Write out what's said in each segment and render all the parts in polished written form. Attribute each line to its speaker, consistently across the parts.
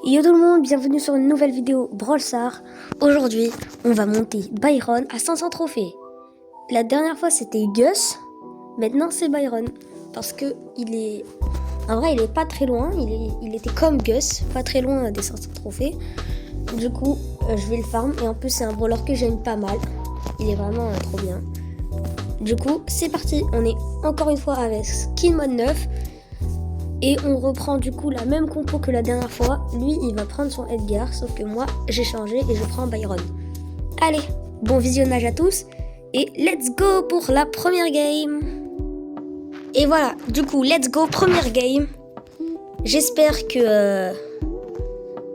Speaker 1: Yo tout le monde, bienvenue sur une nouvelle vidéo Brawl Stars. Aujourd'hui, on va monter Byron à 500 trophées. La dernière fois c'était Gus, maintenant c'est Byron. Parce que en vrai il est pas très loin, il était comme Gus, pas très loin des 500 trophées. Du coup, je vais le farm et en plus c'est un brawler que j'aime pas mal. Il est vraiment trop bien. Du coup, c'est parti, on est encore une fois avec Skin Mode 9. Et on reprend du coup la même compo que la dernière fois. Lui, il va prendre son Edgar, sauf que moi, j'ai changé et je prends Byron. Allez, bon visionnage à tous. Et let's go pour la première game. Et voilà, du coup, let's go, première game. J'espère que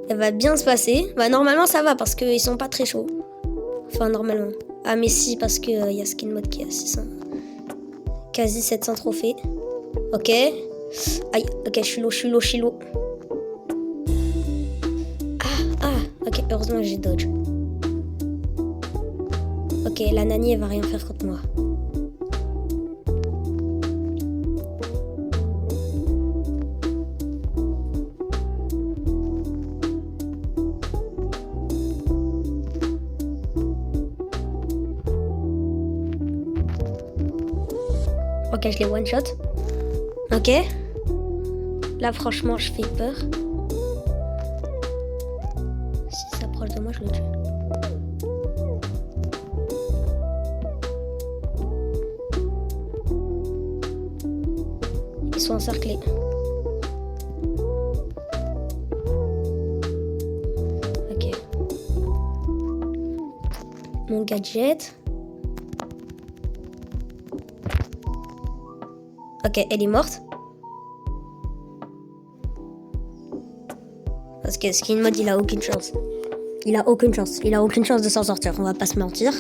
Speaker 1: elle va bien se passer. Bah normalement ça va parce qu'ils sont pas très chauds. Enfin normalement. Ah mais si, parce que y a Skin Mode qui a 600. Quasi 700 trophées. Ok. Aïe, ok, je suis low. Ok, heureusement que j'ai dodge. Ok, la Nani, elle va rien faire contre moi. Ok, je l'ai one shot. Ok. Là, franchement, je fais peur. S'il s'approche de moi, je le tue. Ils sont encerclés. Ok. Mon gadget. Ok, elle est morte. Parce que Skin Mode, il a aucune chance. Il a aucune chance de s'en sortir, on va pas se mentir.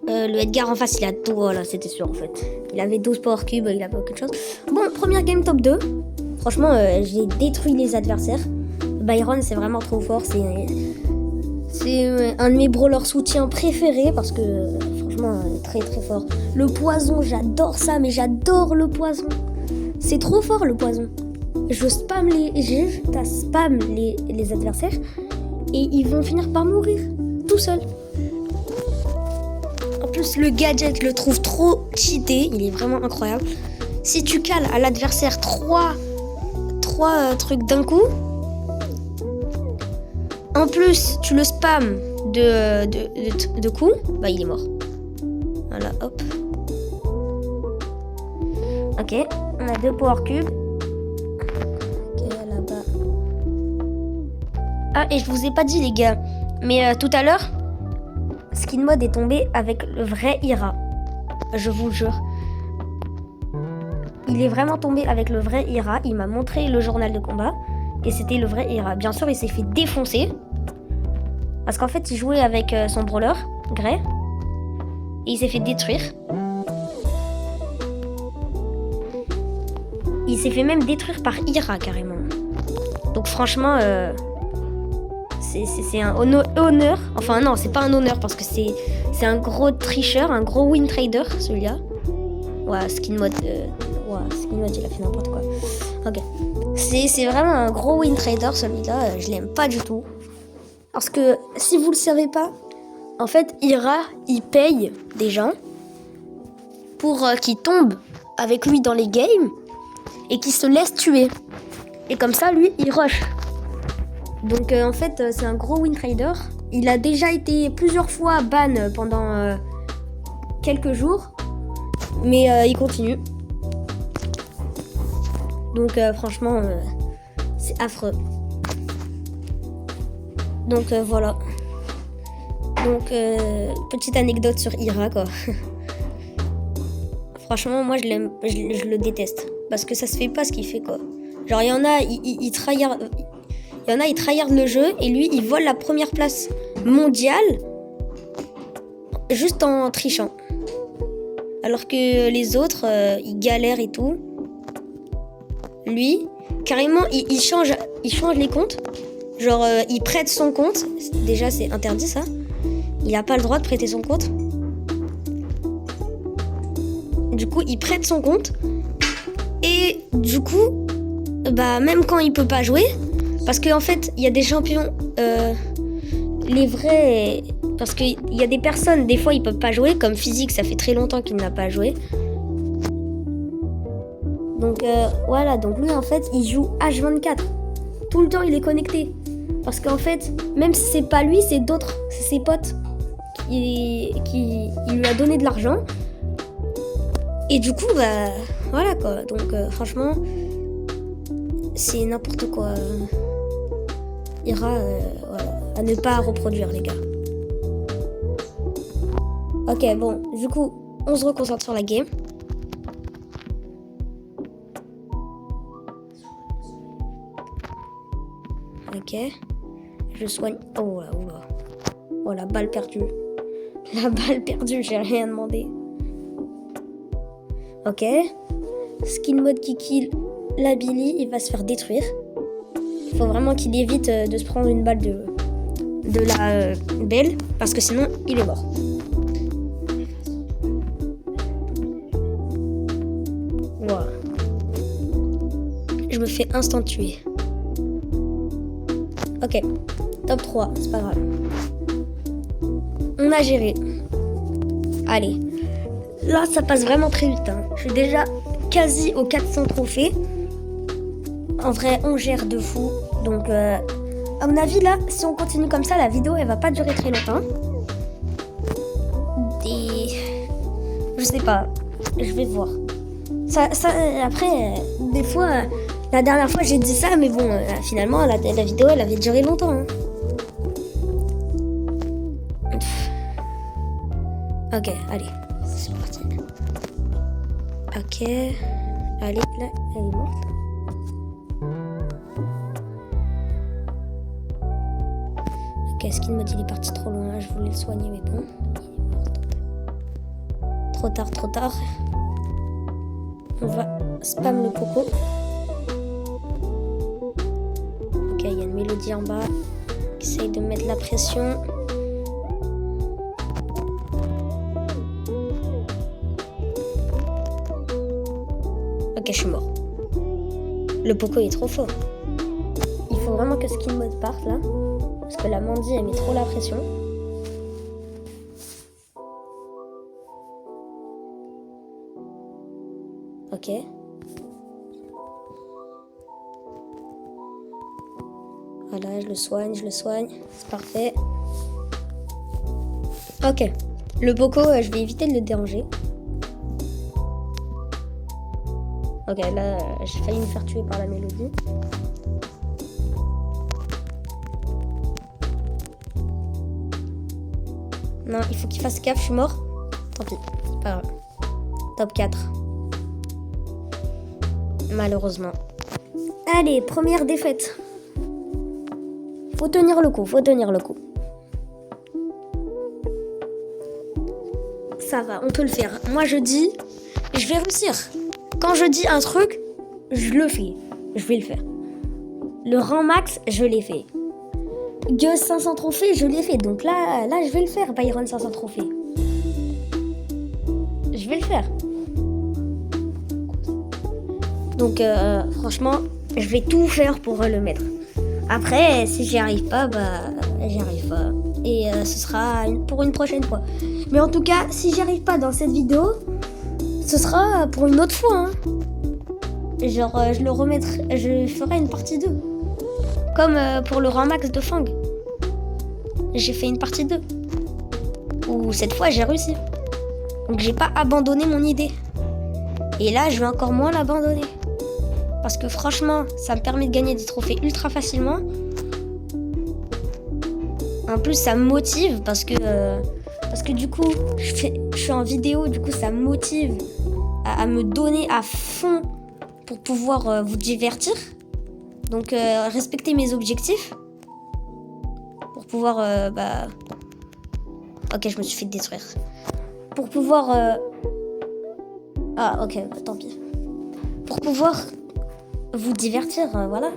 Speaker 1: Le Edgar en face, il a tout. Voilà, c'était sûr en fait. Il avait 12 power cubes, il avait aucune chance. Bon, première game top 2. Franchement, j'ai détruit les adversaires. Byron, c'est vraiment trop fort. C'est un de mes brawlers soutien préférés parce que franchement, très très fort. Le poison, j'adore ça, mais j'adore le poison. C'est trop fort le poison. Je spam les adversaires et ils vont finir par mourir tout seuls. En plus, le gadget, je le trouve trop cheaté. Il est vraiment incroyable. Si tu cales à l'adversaire 3 trucs d'un coup, en plus, tu le spam de coups, bah il est mort. Voilà, hop. Ok, on a 2 power cubes. Ah, et je vous ai pas dit les gars, mais tout à l'heure, Skin Mode est tombé avec le vrai Ira. Je vous le jure. Il est vraiment tombé avec le vrai Ira. Il m'a montré le journal de combat. Et c'était le vrai Ira. Bien sûr, il s'est fait défoncer. Parce qu'en fait, il jouait avec son brawler, Grey. Et il s'est fait détruire. Il s'est fait même détruire par Ira, carrément. Donc franchement... c'est un honneur. Enfin non, c'est pas un honneur parce que c'est un gros tricheur, un gros win trader celui-là. Ouais, Skin Mode, Skin Mode, il a fait n'importe quoi. Ok. C'est vraiment un gros win trader celui-là. Je l'aime pas du tout. Parce que si vous le savez pas, en fait, Ira, il paye des gens pour qu'ils tombent avec lui dans les games et qu'ils se laissent tuer. Et comme ça, lui, il rush. Donc en fait c'est un gros win trader. Il a déjà été plusieurs fois ban pendant quelques jours. Mais il continue. Donc franchement c'est affreux. Donc voilà. Donc petite anecdote sur Ira quoi. Franchement moi je le déteste. Parce que ça se fait pas ce qu'il fait quoi. Genre il y en a, il tryhard. Il y en a, ils tryhardent le jeu et lui, il vole la première place mondiale juste en trichant. Alors que les autres, ils galèrent et tout. Lui, carrément, il change les comptes. Genre, il prête son compte. Déjà, c'est interdit ça. Il n'a pas le droit de prêter son compte. Du coup, il prête son compte. Et du coup, bah même quand il peut pas jouer, Parce qu'en fait, il y a des champions, les vrais... Parce qu'il y a des personnes, des fois, ils peuvent pas jouer. Comme Physique, ça fait très longtemps qu'il n'a pas joué. Donc voilà, donc lui, en fait, il joue H24. Tout le temps, il est connecté. Parce qu'en fait, même si c'est pas lui, c'est d'autres, c'est ses potes qui il lui a donné de l'argent. Et du coup, bah, voilà quoi. Donc franchement, c'est n'importe quoi. Ira, voilà, à ne pas reproduire, les gars. Ok, bon, du coup, on se reconcentre sur la game. Ok, je soigne. Oh là, oula. Oh, la balle perdue. La balle perdue, j'ai rien demandé. Ok. Skin mode qui kill la Billy, il va se faire détruire. Il faut vraiment qu'il évite de se prendre une balle de la Belle, parce que sinon, il est mort. Wow. Je me fais instant tuer. Ok, top 3, c'est pas grave. On a géré. Allez. Là, ça passe vraiment très vite. Hein. Je suis déjà quasi aux 400 trophées. En vrai, on gère de fou. Donc, à mon avis, là, si on continue comme ça, la vidéo, elle va pas durer très longtemps. Et... je sais pas. Je vais voir. Après, des fois... la dernière fois, j'ai dit ça, mais bon, finalement, la vidéo, elle avait duré longtemps. Hein. Ok, allez, c'est parti. Ok, allez, là, elle est morte. Ok, Skin mode, il est parti trop loin, je voulais le soigner, mais bon, il est mort. Trop tard, trop tard. On va spam le Poco. Ok, il y a une Mélodie en bas qui essaye de mettre la pression. Ok, je suis mort. Le Poco est trop fort. Il faut vraiment que Skin mode parte là. Parce que la Mandy, elle met trop la pression. Ok. Voilà, je le soigne. C'est parfait. Ok. Le Poco, je vais éviter de le déranger. Ok, là, j'ai failli me faire tuer par la Mélodie. Non, il faut qu'il fasse gaffe, je suis mort. Tant pis, c'est pas grave. Top 4. Malheureusement. Allez, première défaite. Faut tenir le coup. Ça va, on peut le faire. Moi, je dis, je vais réussir. Quand je dis un truc, je le fais. Je vais le faire. Le rang max, je l'ai fait. Gus 500 trophées, je l'ai fait. Donc là, je vais le faire, Byron 500 trophées. Je vais le faire. Donc franchement, je vais tout faire pour le mettre. Après, si j'y arrive pas, bah j'y arrive pas. Et ce sera pour une prochaine fois. Mais en tout cas, si j'y arrive pas dans cette vidéo, ce sera pour une autre fois. Hein. Genre, je ferai une partie 2. Comme pour le rang max de Fang. J'ai fait une partie 2. Où cette fois, j'ai réussi. Donc, j'ai pas abandonné mon idée. Et là, je vais encore moins l'abandonner. Parce que franchement, ça me permet de gagner des trophées ultra facilement. En plus, ça me motive parce que du coup, je suis en vidéo. Du coup, ça me motive à me donner à fond pour pouvoir vous divertir. Donc, respecter mes objectifs. Pour pouvoir... Ok, je me suis fait détruire. Pour pouvoir... Ah, ok, bah, tant pis. Pour pouvoir vous divertir, voilà.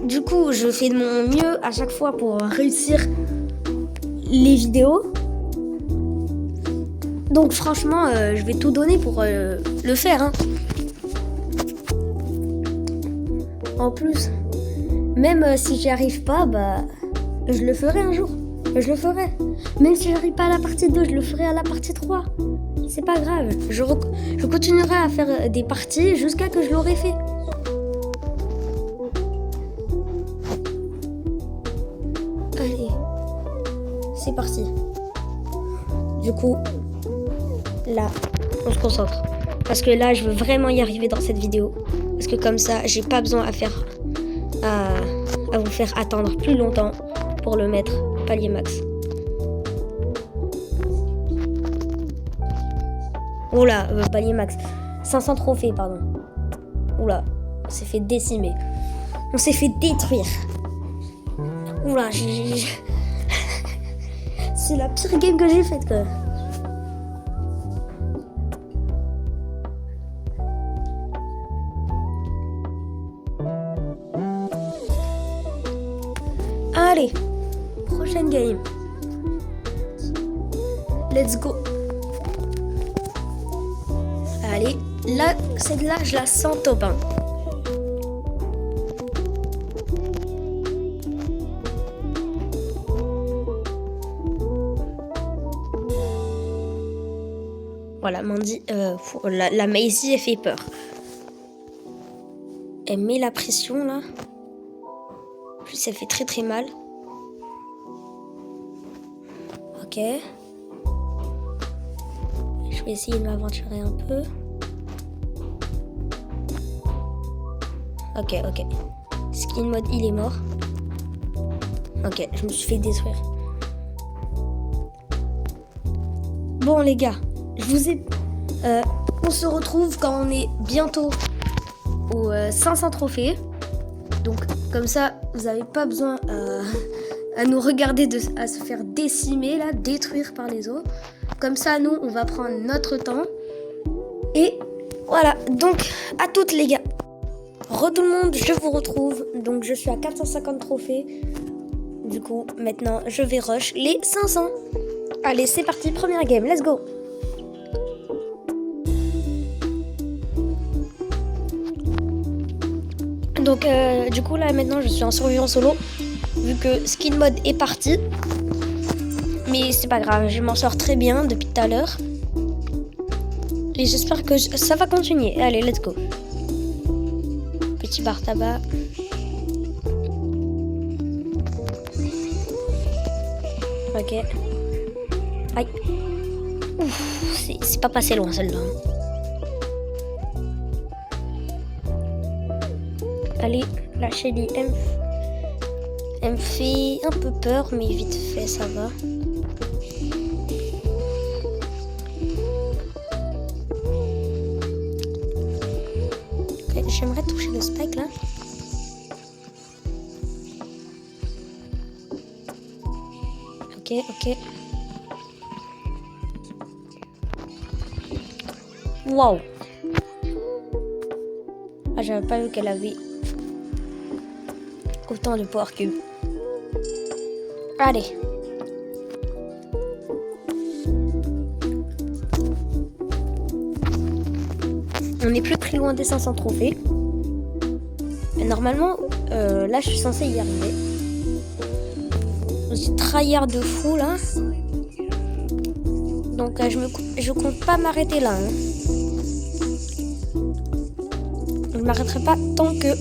Speaker 1: Du coup, je fais de mon mieux à chaque fois pour réussir les vidéos. Donc, franchement, je vais tout donner pour le faire. Hein. En plus, Même si j'y arrive pas, bah, je le ferai un jour. Je le ferai. Même si j'arrive pas à la partie 2, je le ferai à la partie 3. C'est pas grave. Je continuerai à faire des parties jusqu'à que je l'aurai fait. Allez. C'est parti. Du coup, là, on se concentre. Parce que là, je veux vraiment y arriver dans cette vidéo. Parce que comme ça, j'ai pas besoin à vous faire attendre plus longtemps pour le mettre palier max. Oula, palier max. 500 trophées, pardon. Oula, on s'est fait décimer. On s'est fait détruire. Oula, c'est la pire game que j'ai faite, quoi. Allez, prochaine game. Let's go. Allez, là, celle-là, je la sens top 1. Voilà, Mandy, la Maisie, elle fait peur. Elle met la pression, là. En plus, ça fait très très mal. Ok. Je vais essayer de m'aventurer un peu. Ok. Skin mode, il est mort. Ok, je me suis fait détruire. Bon les gars, on se retrouve quand on est bientôt aux 500 trophées. Donc comme ça, vous n'avez pas besoin à nous regarder, à se faire décimer, là, détruire par les autres. Comme ça, nous, on va prendre notre temps. Et voilà, donc à toutes les gars. Tout le monde, je vous retrouve. Donc je suis à 450 trophées. Du coup, maintenant, je vais rush les 500. Allez, c'est parti, première game, let's go. Donc du coup là maintenant je suis en survivant solo vu que skin mode est parti. Mais c'est pas grave, je m'en sors très bien depuis tout à l'heure. Et j'espère que ça va continuer. Allez, let's go. Petit bar tabac. Ok. Aïe. Ouf, c'est pas passé loin celle-là. Allez, la Shelly, elle me fait un peu peur, mais vite fait, ça va. Okay, j'aimerais toucher le spike là. Ok. Waouh! Ah, j'avais pas vu qu'elle avait autant de power cube. Allez. On n'est plus très loin des 500 trophées. Mais normalement, là, je suis censée y arriver. Je suis tryhard de fou, là. Donc, je compte pas m'arrêter là. Hein. Je m'arrêterai pas tant que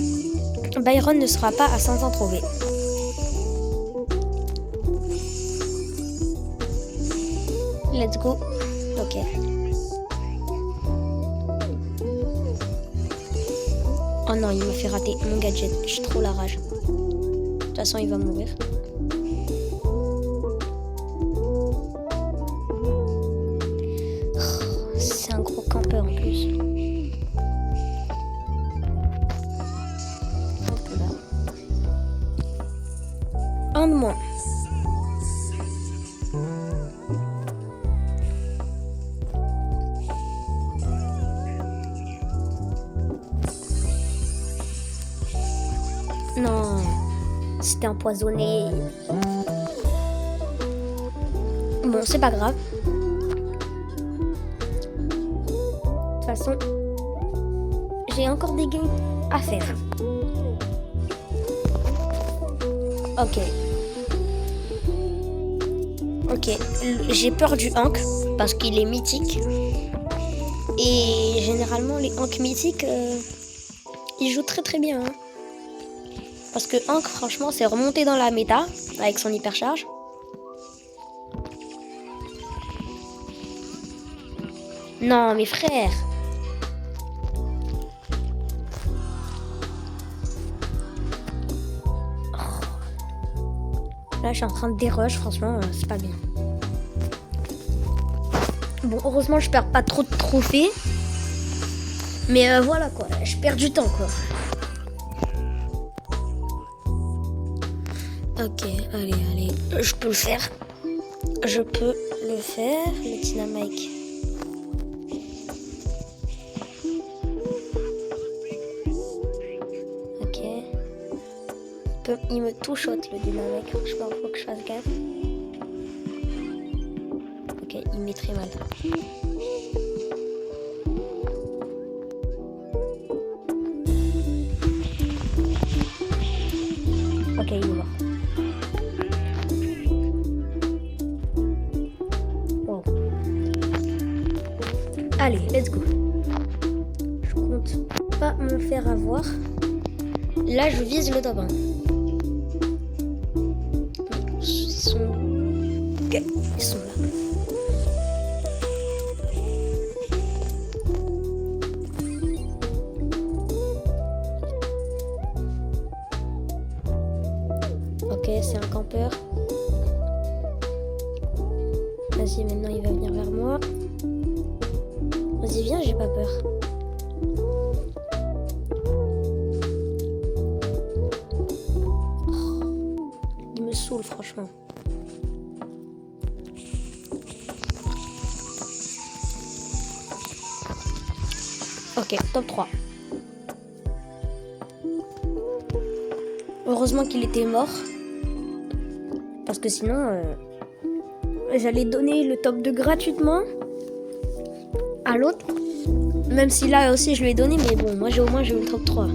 Speaker 1: Byron ne sera pas à 500 trophées. Let's go. Ok. Oh non, il m'a fait rater mon gadget. J'ai trop la rage. De toute façon, il va mourir. Oh, c'est un gros campeur en plus. Un de moins. Non, c'était empoisonné. Bon, c'est pas grave. De toute façon, j'ai encore des games à faire. Ok. Ok. J'ai peur du Hank parce qu'il est mythique. Et généralement, les Hank mythiques, ils jouent très très bien. Hein. Parce que Hank, franchement, c'est remonté dans la méta avec son hypercharge. Non, mes frères. Là, je suis en train de dérush, franchement, c'est pas bien. Bon, heureusement, je perds pas trop de trophées. Mais voilà, quoi. Je perds du temps, quoi. Ok, allez. Je peux le faire. Je peux le faire, le Dynamite. Ok. Il me touche le Dynamite. Franchement, faut que je fasse gaffe. Ok, il met très mal. Ok, il est mort. Wow. Allez, let's go. Je compte pas me faire avoir. Là, je vise le top 1. Ils sont... Ok, ils sont là. Ok, c'est un campeur. Vas-y, maintenant il va venir vers moi. Vas-y, viens, j'ai pas peur. Il me saoule, franchement. Ok, top 3. Heureusement qu'il était mort. Parce que sinon, j'allais donner le top 2 gratuitement à l'autre. Même si là aussi je lui ai donné, mais bon, moi au moins j'ai eu le top 3.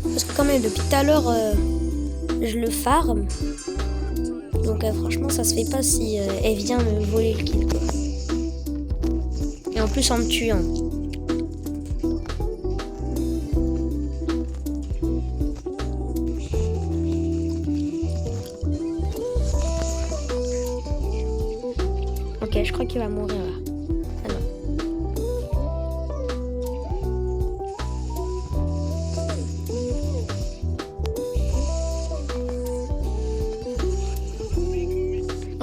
Speaker 1: Parce que quand même, depuis tout à l'heure, je le farm. Donc franchement, ça se fait pas si elle vient me voler le kill, quoi. Et en plus en me tuant. Ok, je crois qu'il va mourir là. Ah non.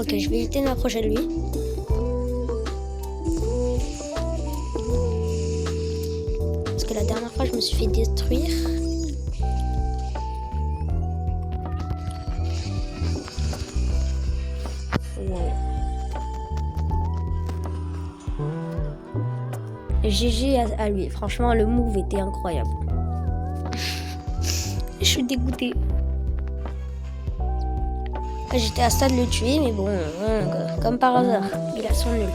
Speaker 1: Ok, je vais éviter de m'approcher de lui. Parce que la dernière fois, je me suis fait détruire. Wow. GG à lui. Franchement, le move était incroyable. Je suis dégoûtée. J'étais à ça de le tuer, mais bon, comme par hasard, il a son ult.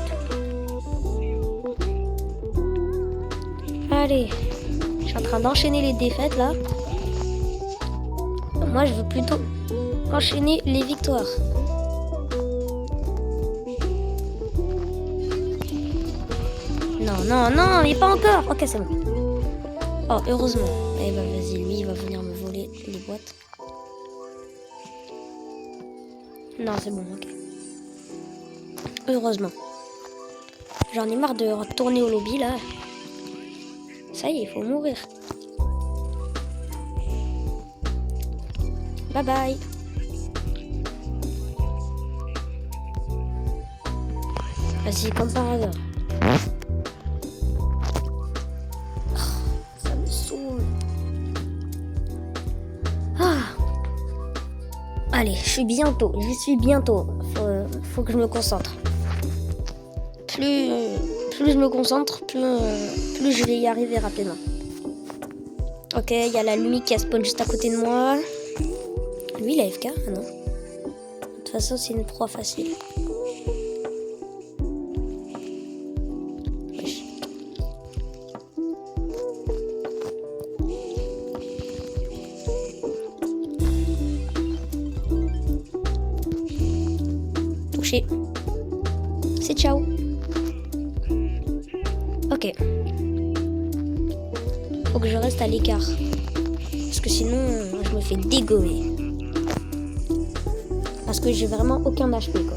Speaker 1: Allez, je suis en train d'enchaîner les défaites là. Moi, je veux plutôt enchaîner les victoires. Non, mais pas encore. Ok, c'est bon. Oh, heureusement. Eh ben, vas-y, lui, il va venir me voler les boîtes. Non, c'est bon, ok. Heureusement. J'en ai marre de retourner au lobby, là. Ça y est, il faut mourir. Bye bye. Vas-y, comme par hasard. Ça me saoule. Ah. Allez, j'y suis bientôt. Faut que je me concentre. Plus je me concentre, plus je vais y arriver rapidement. Ok, il y a la Lumi qui a spawn juste à côté de moi. Lui, il a FK? Ah non. De toute façon, c'est une proie facile. Wesh. lâcher. C'est ciao. Ok. Faut que je reste à l'écart. Parce que sinon, je me fais dégommer. Parce que j'ai vraiment aucun HP, quoi.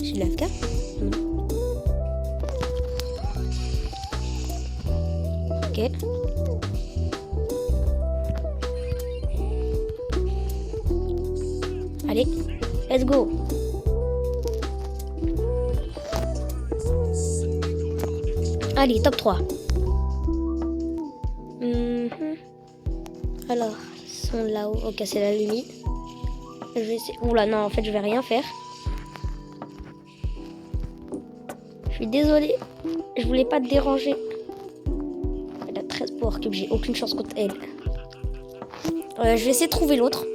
Speaker 1: J'ai l'AFK ? Ok. Allez, let's go. Allez, top 3. Alors, ils sont là-haut. Ok, c'est la limite. Je vais essayer... Oula, non, en fait, je vais rien faire. Je suis désolée. Je voulais pas te déranger. Elle a 13 power cubes, j'ai aucune chance contre elle. Je vais essayer de trouver l'autre.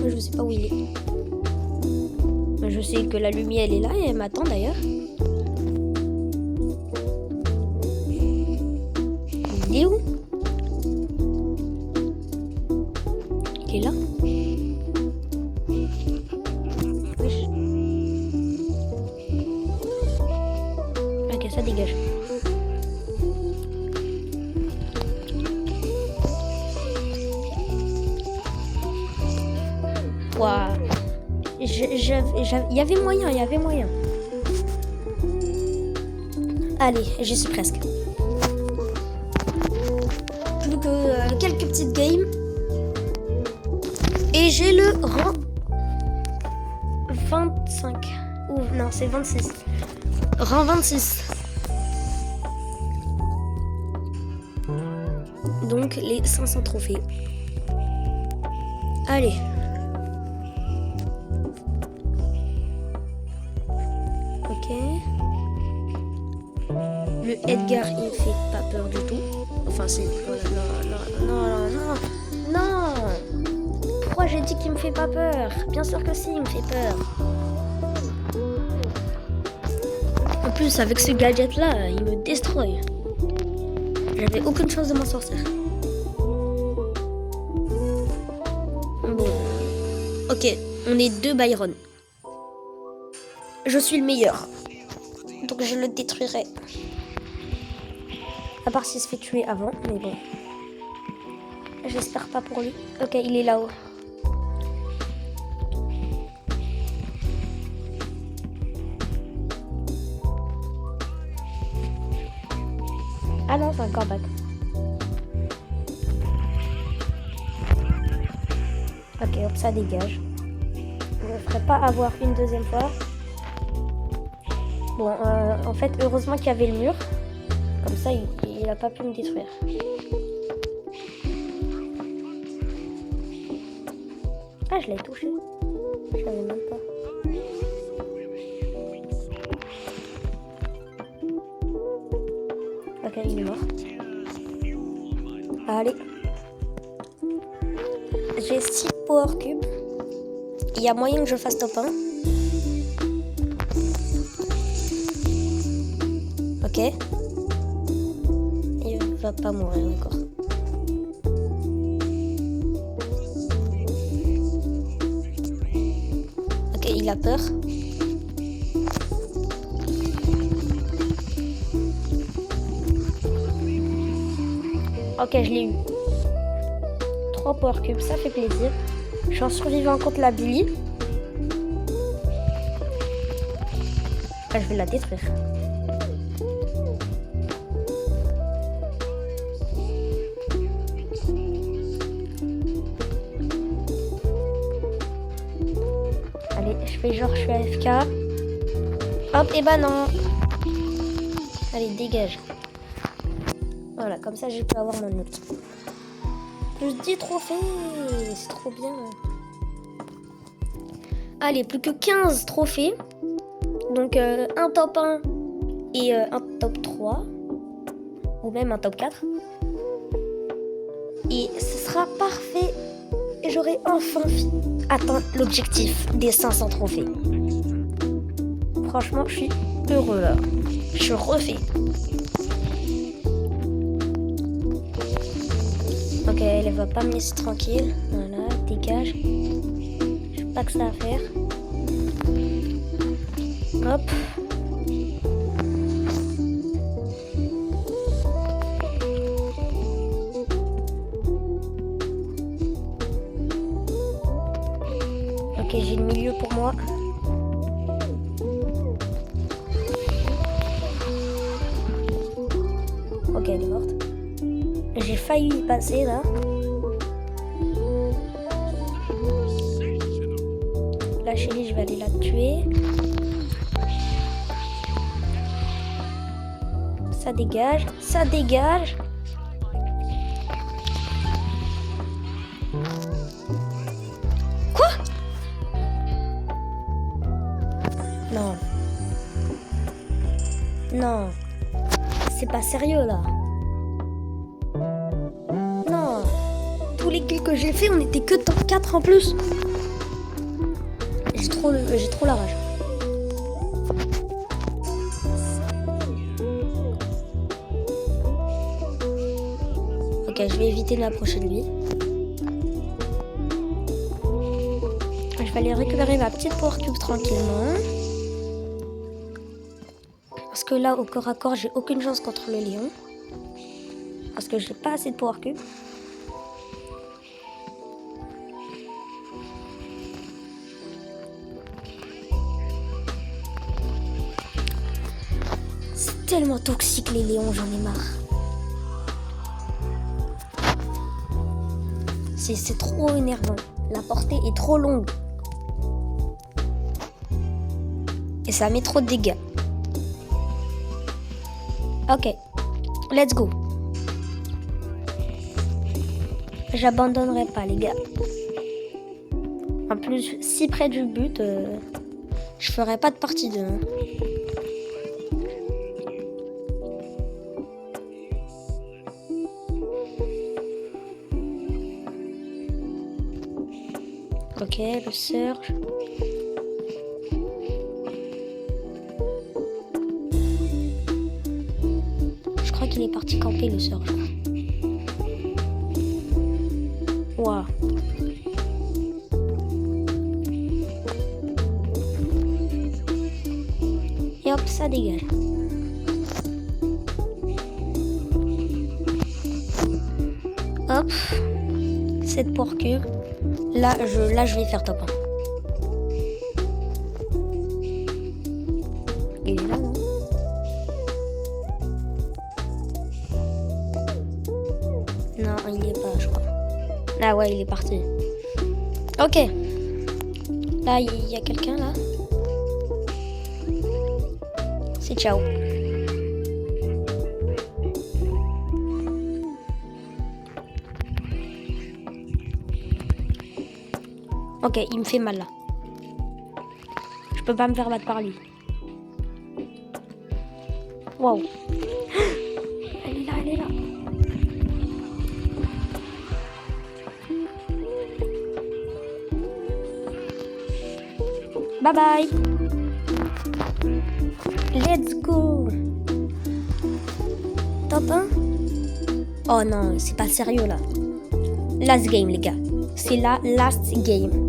Speaker 1: Je sais pas où il est. Je sais que la lumière elle est là et elle m'attend d'ailleurs. Il est où? Il est là? Wesh. Ok, ça dégage. Waouh. Il y avait moyen. Allez, j'y suis presque. Plus que quelques petites games. Et j'ai le rang 25. Ou non, c'est 26. Rang 26. Donc les 500 trophées. Allez. Ok. Le Edgar, il me fait pas peur du tout. Enfin, c'est... Non. Pourquoi j'ai dit qu'il me fait pas peur? Bien sûr que si, il me fait peur. En plus, avec ce gadget-là, il me destroy. J'avais aucune chance de m'en sortir. Bon. Ok, on est 2 Byron. Je suis le meilleur. Donc je le détruirai. À part s'il se fait tuer avant, mais bon. J'espère pas pour lui. Ok, il est là-haut. Ah non, c'est un comeback. Ok, hop, ça dégage. Je ne ferai pas avoir une deuxième fois. Bon, en fait, heureusement qu'il y avait le mur. Comme ça, il a pas pu me détruire. Ah, je l'ai touché. Je savais même pas. Ok, il est mort. Allez. J'ai 6 power cubes. Il y a moyen que je fasse top 1. Ok. Il va pas mourir encore. Ok, il a peur. Ok, je l'ai eu. 3 power cubes, ça fait plaisir. Je suis en survivant contre la Billy. Ah, je vais la détruire. Allez, je fais genre je suis AFK. Hop, et bah non. Allez, dégage. Voilà, comme ça, je peux avoir mon ult. Plus 10 trophées, c'est trop bien. Allez, plus que 15 trophées. Donc, un top 1 et un top 3. Ou même un top 4. Et ce sera parfait. Et j'aurai enfin atteint l'objectif des 500 trophées. Franchement, je suis heureux là. Je refais. Ok, elle va pas me laisser tranquille. Voilà, dégage. Je sais pas que ça à faire. Hop. Ok, j'ai le milieu pour moi. Ok, elle est morte. J'ai failli y passer là. La chérie, je vais aller la tuer. Ça dégage, ça dégage. Quoi? Non. Non. C'est pas sérieux là. Non. Tous les kills que j'ai fait, on était que top 4 en plus. J'ai trop la rage. Ok, je vais éviter de m'approcher de lui. Je vais aller récupérer ma petite power cube tranquillement. Parce que là, au corps à corps, j'ai aucune chance contre le lion. Parce que j'ai pas assez de power cube. C'est tellement toxique les lions, j'en ai marre. C'est trop énervant. La portée est trop longue. Et ça met trop de dégâts. Ok, let's go. J'abandonnerai pas les gars. En plus, si près du but, je ferai pas de partie 2. Ok, le surge. Je crois qu'il est parti camper le surge. Waouh. Et hop, ça dégage. Hop. Cette poire cube. Là, je vais faire top 1. Il est là, non? Non, il n'y est pas, je crois. Ah ouais, il est parti. Ok. Là, il y a quelqu'un, là. C'est ciao. Ok, il me fait mal là. Je peux pas me faire battre par lui. Wow. Elle est là, elle est là. Bye bye. Let's go. Top 1. Oh non, c'est pas sérieux là. Last game les gars. C'est la last game.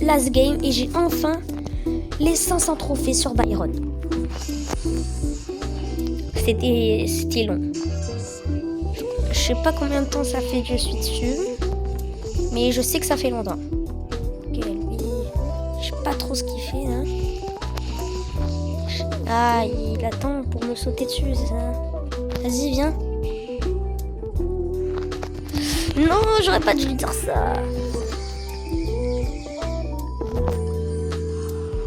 Speaker 1: Last game et j'ai enfin les 500 trophées sur Byron. C'était long. Je sais pas combien de temps ça fait que je suis dessus, mais je sais que ça fait longtemps. Ok, lui, je sais pas trop ce qu'il fait là. Ah, il attend pour me sauter dessus, c'est ça. Vas-y, viens. Non, j'aurais pas dû lui dire ça.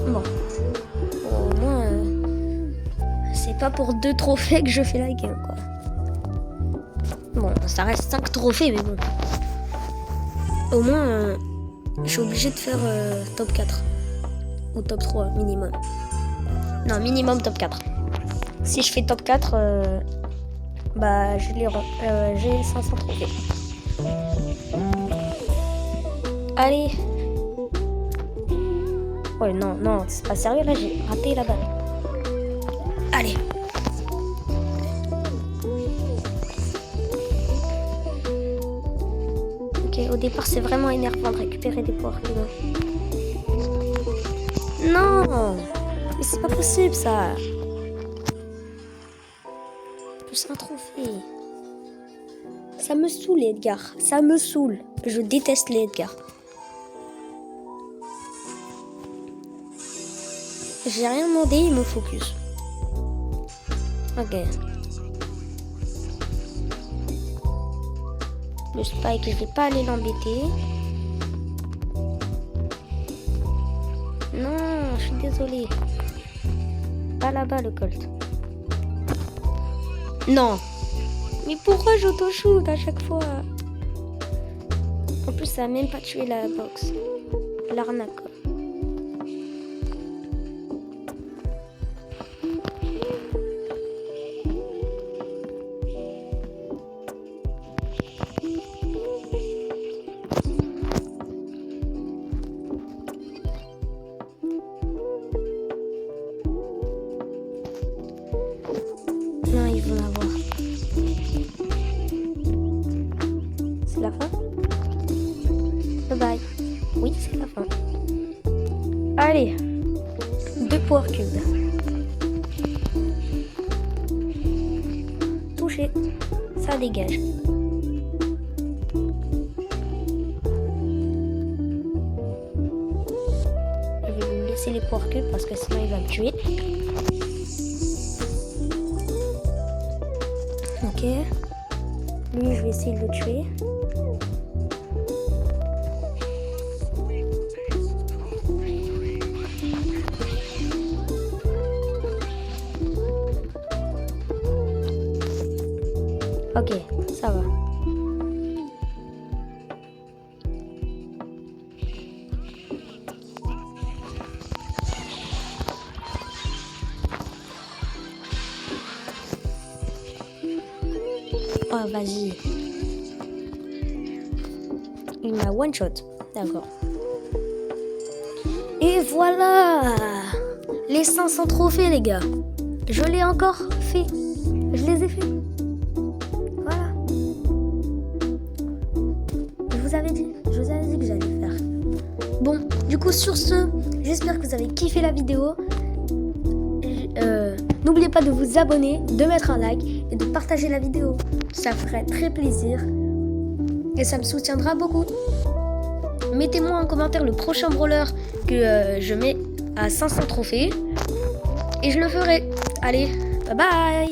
Speaker 1: Bon. Au moins, c'est pas pour 2 trophées que je fais la game, quoi. Bon, ça reste 5 trophées, mais bon. Au moins, je suis obligé de faire top 4. Ou top 3, minimum. Non, minimum top 4. Si je fais top 4, bah, j'ai 500 trophées. Allez. Oh non, non, c'est pas sérieux là, j'ai raté la balle. Allez. Ok, au départ c'est vraiment énervant de récupérer des poires. Non, mais c'est pas possible ça. C'est un trophée. Ça me saoule Edgar, ça me saoule. Je déteste les Edgar. J'ai rien demandé, il me focus. Ok. Le Spike, je vais pas aller l'embêter. Non, je suis désolée. Pas là-bas le Colt. Non. Mais pourquoi j'auto-shoot à chaque fois? En plus, ça a même pas tué la box. L'arnaque. Non, ils vont l'avoir. C'est la fin? Bye bye. Oui, c'est la fin. Allez. 2 power cubes. Touché. Ça dégage. Je vais lui laisser les power cubes parce que sinon il va me tuer. Ok. Lui, je vais essayer de le tuer. Ok, ça va. Oh, vas-y. Il m'a one shot. D'accord. Et voilà. Les 500 trophées, les gars. Je l'ai encore fait. Je les ai fait. Voilà. Je vous avais dit que j'allais le faire. Bon, du coup, sur ce, j'espère que vous avez kiffé la vidéo. N'oubliez pas de vous abonner, de mettre un like et de partager la vidéo. Ça ferait très plaisir et ça me soutiendra beaucoup. Mettez-moi en commentaire le prochain brawler que je mets à 500 trophées et je le ferai. Allez, bye bye!